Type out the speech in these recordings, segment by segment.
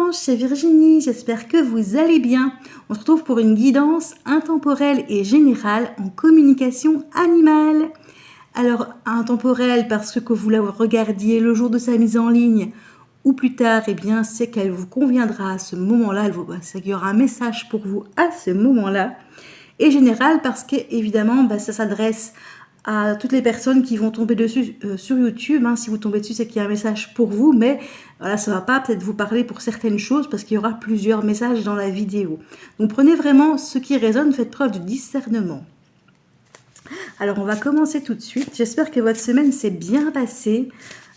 anges, c'est Virginie, j'espère que vous allez bien. On se retrouve pour une guidance intemporelle et générale en communication animale. Alors, intemporelle parce que vous la regardiez le jour de sa mise en ligne ou plus tard, eh bien, c'est qu'elle vous conviendra à ce moment-là, c'est qu'il y aura un message pour vous à ce moment-là. Et générale parce qu'évidemment, ça s'adresse à toutes les personnes qui vont tomber dessus sur YouTube. Si vous tombez dessus, c'est qu'il y a un message pour vous, mais voilà, ça ne va pas peut-être vous parler pour certaines choses parce qu'il y aura plusieurs messages dans la vidéo. Donc prenez vraiment ce qui résonne, faites preuve de discernement. Alors on va commencer tout de suite. J'espère que votre semaine s'est bien passée,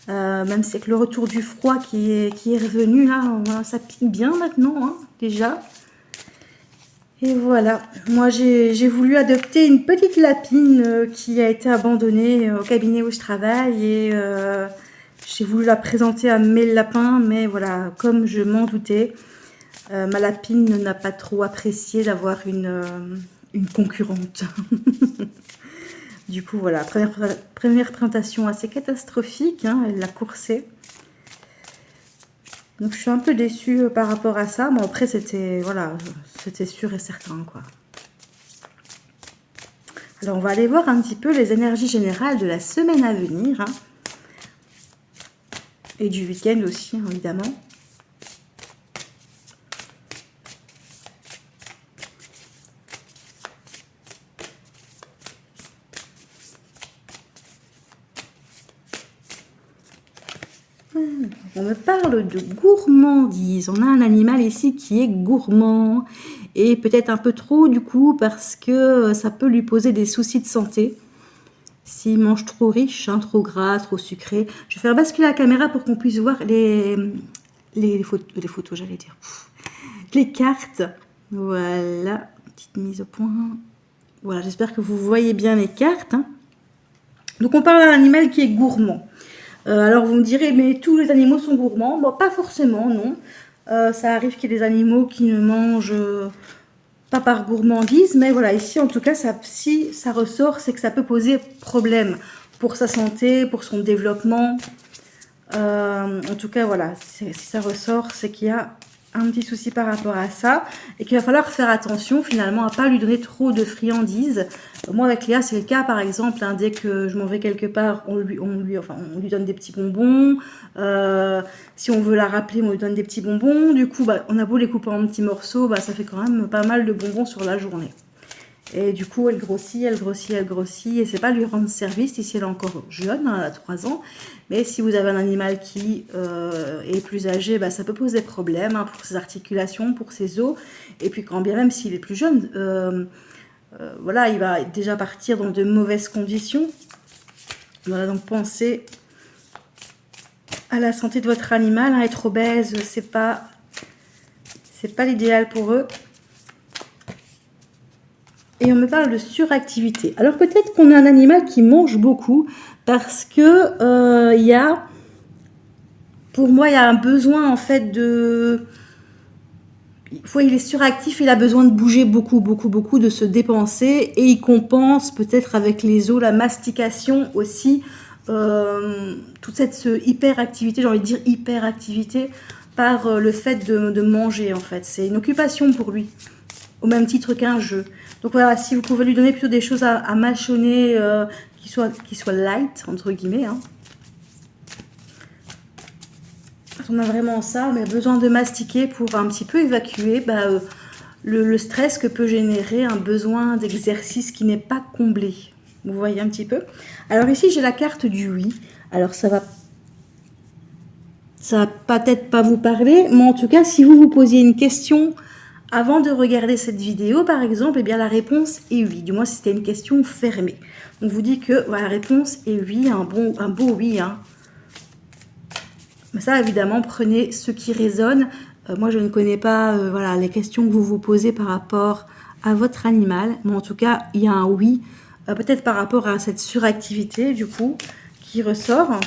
même si avec le retour du froid qui est revenu, là, ça pique bien maintenant, déjà. Et voilà, moi j'ai voulu adopter une petite lapine qui a été abandonnée au cabinet où je travaille et j'ai voulu la présenter à mes lapins, mais voilà, comme je m'en doutais, ma lapine n'a pas trop apprécié d'avoir une concurrente. Du coup voilà, première présentation assez catastrophique, elle l'a coursée. Donc je suis un peu déçue par rapport à ça. Bon après c'était sûr et certain quoi. Alors on va aller voir un petit peu les énergies générales de la semaine à venir. Et du week-end aussi évidemment. On me parle de gourmandise. On a un animal ici qui est gourmand et peut-être un peu trop du coup parce que ça peut lui poser des soucis de santé. S'il mange trop riche, trop gras, trop sucré. Je vais faire basculer la caméra pour qu'on puisse voir les photos, j'allais dire. Les cartes. Voilà, petite mise au point. Voilà, j'espère que vous voyez bien les cartes. Donc on parle d'un animal qui est gourmand. Alors vous me direz, mais tous les animaux sont gourmands. Bon, pas forcément, non. Ça arrive qu'il y ait des animaux qui ne mangent pas par gourmandise, mais voilà, ici en tout cas, si ça ressort, c'est que ça peut poser problème pour sa santé, pour son développement. En tout cas, voilà, si ça ressort, c'est qu'il y a un petit souci par rapport à ça et qu'il va falloir faire attention finalement à pas lui donner trop de friandises. Moi avec Léa c'est le cas par exemple, dès que je m'en vais quelque part on lui donne des petits bonbons, si on veut la rappeler on lui donne des petits bonbons, du coup on a beau les couper en petits morceaux, ça fait quand même pas mal de bonbons sur la journée. Et du coup, elle grossit, et c'est pas lui rendre service. Ici, elle est encore jeune, elle a 3 ans. Mais si vous avez un animal qui est plus âgé, ça peut poser problème pour ses articulations, pour ses os. Et puis, quand bien même s'il est plus jeune, voilà, il va déjà partir dans de mauvaises conditions. Voilà, donc pensez à la santé de votre animal. Être obèse, c'est pas l'idéal pour eux. Et on me parle de suractivité. Alors peut-être qu'on a un animal qui mange beaucoup parce que pour moi, il y a un besoin en fait de... il est suractif, il a besoin de bouger beaucoup, de se dépenser et il compense peut-être avec les os, la mastication aussi, toute cette hyperactivité, j'ai envie de dire hyperactivité par le fait de manger en fait. C'est une occupation pour lui, au même titre qu'un jeu. Donc voilà, si vous pouvez lui donner plutôt des choses à mâchonner qui soient light, entre guillemets. On a vraiment ça, mais besoin de mastiquer pour un petit peu évacuer le stress que peut générer un besoin d'exercice qui n'est pas comblé. Vous voyez un petit peu. Alors ici, j'ai la carte du oui. Alors ça va peut-être pas vous parler, mais en tout cas, si vous vous posiez une question avant de regarder cette vidéo, par exemple, la réponse est oui. Du moins, si c'était une question fermée. On vous dit que la réponse est oui, un beau oui. Mais ça, évidemment, prenez ce qui résonne. Moi, je ne connais pas les questions que vous vous posez par rapport à votre animal. Mais en tout cas, il y a un oui. Peut-être par rapport à cette suractivité, du coup, qui ressort.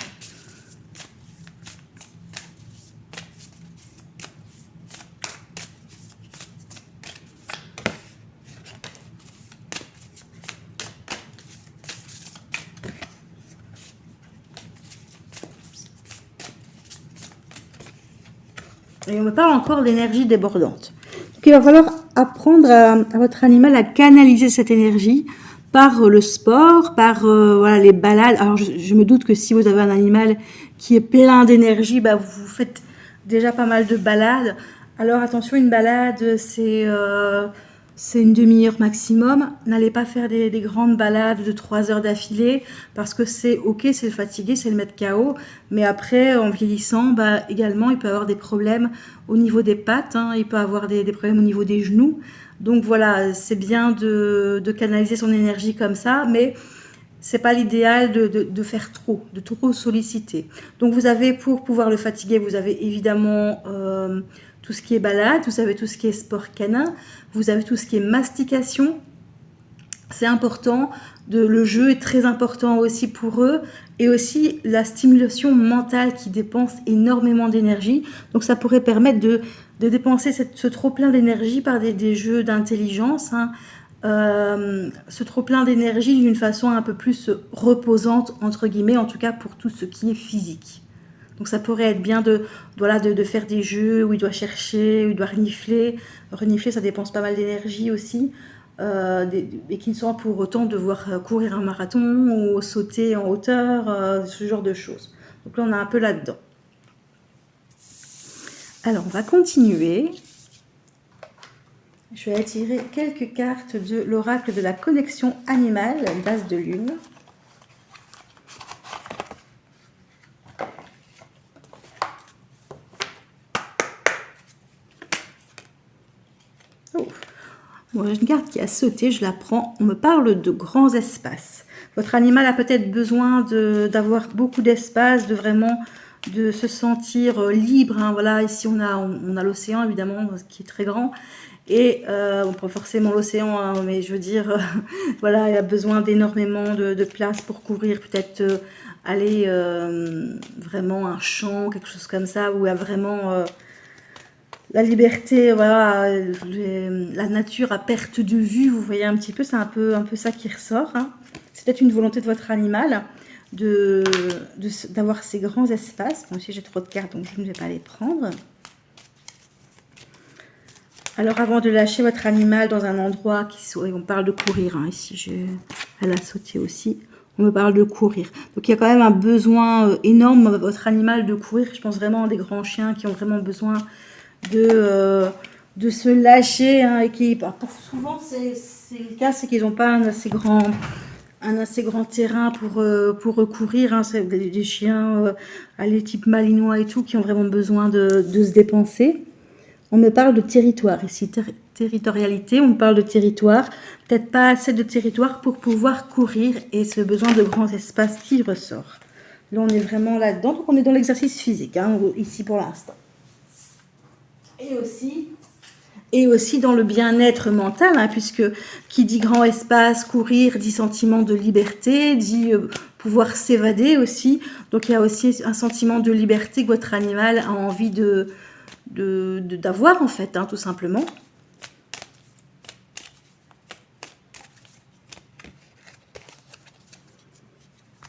Et on me parle encore d'énergie débordante. Donc, il va falloir apprendre à votre animal à canaliser cette énergie par le sport, par voilà, les balades. Alors, je me doute que si vous avez un animal qui est plein d'énergie, bah, vous faites déjà pas mal de balades. Alors, attention, une balade, c'est une demi-heure maximum. N'allez pas faire des grandes balades de 3 heures d'affilée parce que c'est ok, c'est le fatiguer, c'est le mettre KO. Mais après, en vieillissant, bah, également, il peut avoir des problèmes au niveau des pattes, hein, il peut avoir des problèmes au niveau des genoux. Donc voilà, c'est bien de canaliser son énergie comme ça, mais c'est pas l'idéal de faire trop, de trop solliciter. Donc vous avez, pour pouvoir le fatiguer, vous avez évidemment tout ce qui est balade, vous avez tout ce qui est sport canin, vous avez tout ce qui est mastication. C'est important, le jeu est très important aussi pour eux, et aussi la stimulation mentale qui dépense énormément d'énergie. Donc ça pourrait permettre de dépenser ce trop-plein d'énergie par des jeux d'intelligence, hein. Ce trop-plein d'énergie d'une façon un peu plus reposante, entre guillemets, en tout cas pour tout ce qui est physique. Donc ça pourrait être bien de faire des jeux où il doit chercher, où il doit renifler. Renifler, ça dépense pas mal d'énergie aussi. Et qui ne sont pour autant devoir courir un marathon ou sauter en hauteur, ce genre de choses. Donc là, on est un peu là-dedans. Alors, on va continuer. Je vais attirer quelques cartes de l'oracle de la connexion animale, base de lune. Oh. Bon, j'ai une carte qui a sauté, je la prends. On me parle de grands espaces. Votre animal a peut-être besoin d'avoir beaucoup d'espace, de se sentir libre, hein. Voilà, ici on a l'océan évidemment qui est très grand. Et pas forcément l'océan, hein, mais je veux dire, voilà, il a besoin d'énormément de place pour courir, peut-être aller vraiment un champ, quelque chose comme ça, où il y a vraiment la liberté, voilà, la nature à perte de vue, vous voyez un petit peu, c'est un peu ça qui ressort, hein. C'est peut-être une volonté de votre animal d'avoir ces grands espaces. Moi aussi j'ai trop de cartes, donc je ne vais pas les prendre. Alors avant de lâcher votre animal dans un endroit on parle de courir, hein, ici elle a sauté aussi, on me parle de courir. Donc il y a quand même un besoin énorme, votre animal, de courir. Je pense vraiment à des grands chiens qui ont vraiment besoin de se lâcher, hein, et qui, souvent c'est le cas, c'est qu'ils n'ont pas un assez grand terrain pour recourir, hein. C'est des chiens type malinois et tout qui ont vraiment besoin de se dépenser. On me parle de territoire ici, territorialité, on me parle de territoire, peut-être pas assez de territoire pour pouvoir courir, et ce besoin de grands espaces qui ressort. Là on est vraiment là-dedans, donc on est dans l'exercice physique, hein, ici pour l'instant. Et aussi dans le bien-être mental, hein, puisque qui dit grand espace, courir, dit sentiment de liberté, dit pouvoir s'évader aussi. Donc il y a aussi un sentiment de liberté que votre animal a envie d'avoir en fait, hein, tout simplement.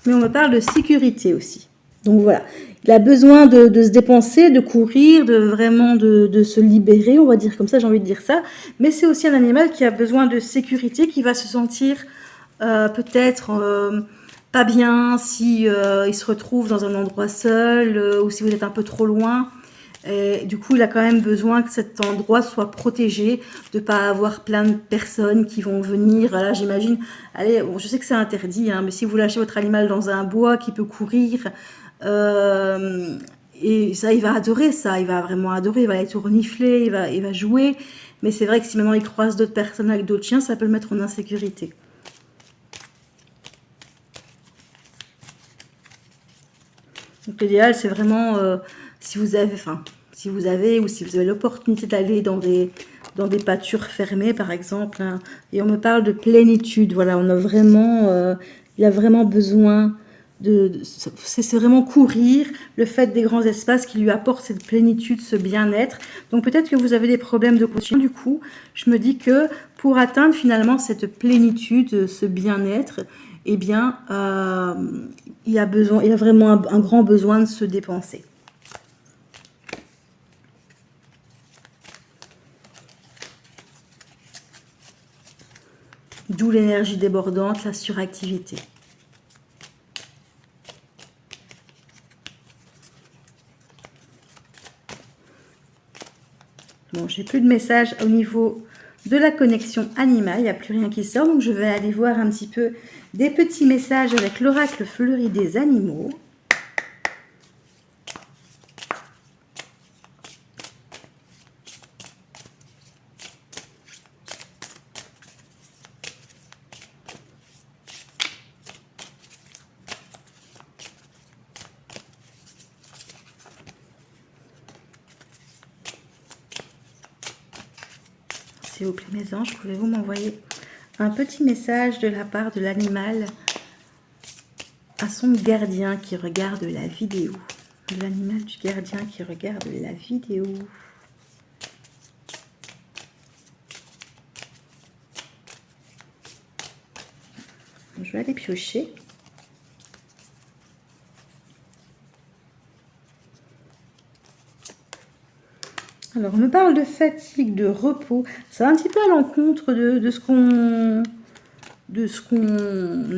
Mais on me parle de sécurité aussi. Donc voilà, il a besoin de se dépenser, de courir, de se libérer, on va dire comme ça, j'ai envie de dire ça. Mais c'est aussi un animal qui a besoin de sécurité, qui va se sentir peut-être pas bien si il se retrouve dans un endroit seul, ou si vous êtes un peu trop loin. Et du coup, il a quand même besoin que cet endroit soit protégé, de ne pas avoir plein de personnes qui vont venir. Là, j'imagine, allez, bon, je sais que c'est interdit, hein, mais si vous lâchez votre animal dans un bois qui peut courir, et ça, il va adorer ça, il va vraiment adorer, il va être renifler, il va jouer. Mais c'est vrai que si maintenant il croise d'autres personnes avec d'autres chiens, ça peut le mettre en insécurité. Donc l'idéal, c'est vraiment, si vous avez l'opportunité d'aller dans des pâtures fermées, par exemple, hein, et on me parle de plénitude. Voilà, on a vraiment, il a vraiment besoin c'est vraiment courir, le fait des grands espaces qui lui apporte cette plénitude, ce bien-être. Donc peut-être que vous avez des problèmes de quotidien. Du coup, je me dis que pour atteindre finalement cette plénitude, ce bien-être, eh bien, il a vraiment un grand besoin de se dépenser. D'où l'énergie débordante, la suractivité. Bon, j'ai plus de messages au niveau de la connexion animale, il n'y a plus rien qui sort, donc je vais aller voir un petit peu des petits messages avec l'oracle fleuri des animaux. S'il vous plaît, mes anges, pouvez-vous m'envoyer un petit message de la part de l'animal à son gardien qui regarde la vidéo. L'animal du gardien qui regarde la vidéo. Je vais aller piocher. Alors, on me parle de fatigue, de repos. C'est un petit peu à l'encontre de ce qu'on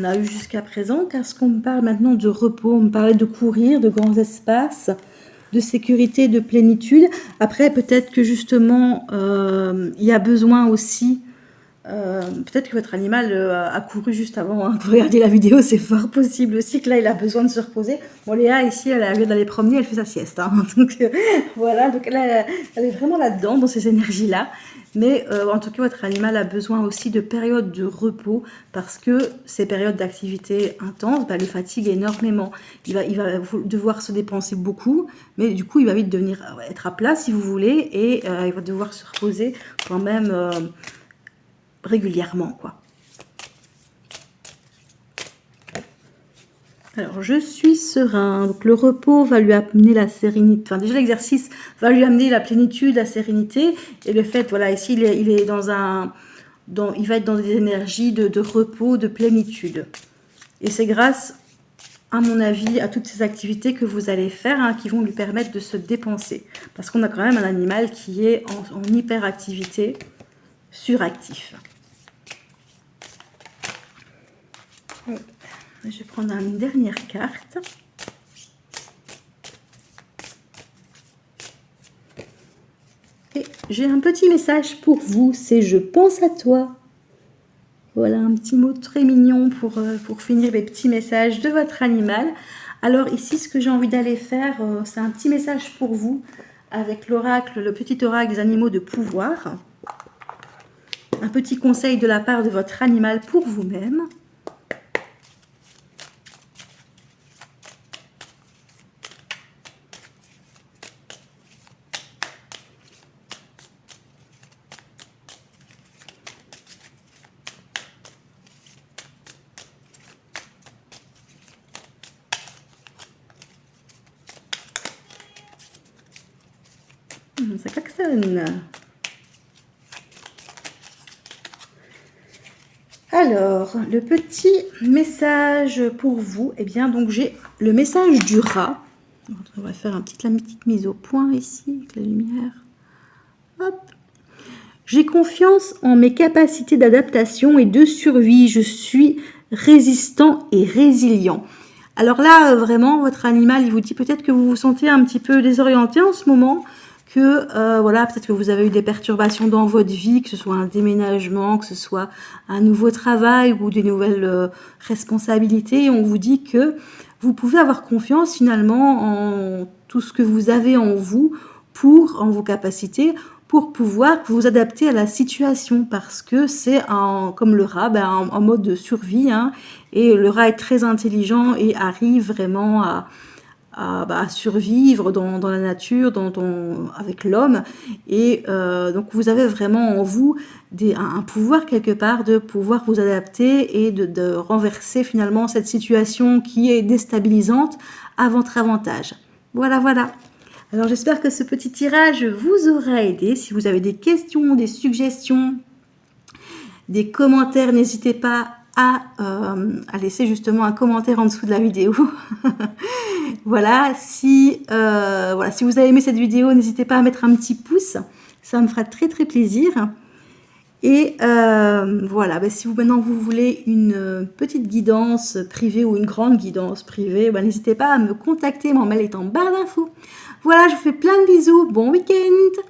a eu jusqu'à présent, car ce qu'on me parle maintenant de repos, on me parlait de courir, de grands espaces, de sécurité, de plénitude. Après, peut-être que justement, il y a besoin aussi, peut-être que votre animal a couru juste avant, hein. Vous regardez la vidéo, c'est fort possible aussi que là, il a besoin de se reposer. Bon, Léa, ici, elle vient d'aller promener, elle fait sa sieste. Hein. Donc, voilà, donc là, elle est vraiment là-dedans, dans ces énergies-là. Mais en tout cas, votre animal a besoin aussi de périodes de repos parce que ces périodes d'activité intense le fatiguent énormément. Il va devoir se dépenser beaucoup, mais du coup, il va vite devenir être à plat si vous voulez et il va devoir se reposer quand même régulièrement, quoi. Alors, je suis serein. Donc, le repos va lui amener la sérénité. Enfin, déjà, l'exercice va lui amener la plénitude, la sérénité. Et le fait, voilà, ici, il est il va être dans des énergies de repos, de plénitude. Et c'est grâce, à mon avis, à toutes ces activités que vous allez faire, hein, qui vont lui permettre de se dépenser. Parce qu'on a quand même un animal qui est en hyperactivité, suractif. Je vais prendre une dernière carte. Et j'ai un petit message pour vous, c'est « Je pense à toi ». Voilà un petit mot très mignon pour finir les petits messages de votre animal. Alors ici, ce que j'ai envie d'aller faire, c'est un petit message pour vous avec l'oracle, le petit oracle des animaux de pouvoir. Un petit conseil de la part de votre animal pour vous-même. Ça klaxonne. Alors, le petit message pour vous, eh bien, donc j'ai le message du rat. On va faire la petite mise au point ici, avec la lumière. Hop. J'ai confiance en mes capacités d'adaptation et de survie. Je suis résistant et résilient. Alors là, vraiment, votre animal, il vous dit peut-être que vous vous sentez un petit peu désorienté en ce moment, que voilà, peut-être que vous avez eu des perturbations dans votre vie, que ce soit un déménagement, que ce soit un nouveau travail ou des nouvelles responsabilités. Et on vous dit que vous pouvez avoir confiance finalement en tout ce que vous avez en vous, en vos capacités, pour pouvoir vous adapter à la situation, parce que c'est comme le rat, en mode de survie, hein, et le rat est très intelligent et arrive vraiment à survivre dans la nature, avec l'homme, et donc vous avez vraiment en vous un pouvoir quelque part de pouvoir vous adapter et de renverser finalement cette situation qui est déstabilisante à votre avantage. Voilà, voilà. Alors j'espère que ce petit tirage vous aura aidé. Si vous avez des questions, des suggestions, des commentaires, n'hésitez pas à laisser justement un commentaire en dessous de la vidéo. Voilà, si vous avez aimé cette vidéo, n'hésitez pas à mettre un petit pouce, ça me fera très très plaisir. Et voilà, bah, si vous maintenant vous voulez une petite guidance privée ou une grande guidance privée, bah, n'hésitez pas à me contacter, mon mail est en barre d'infos. Voilà, je vous fais plein de bisous, bon week-end!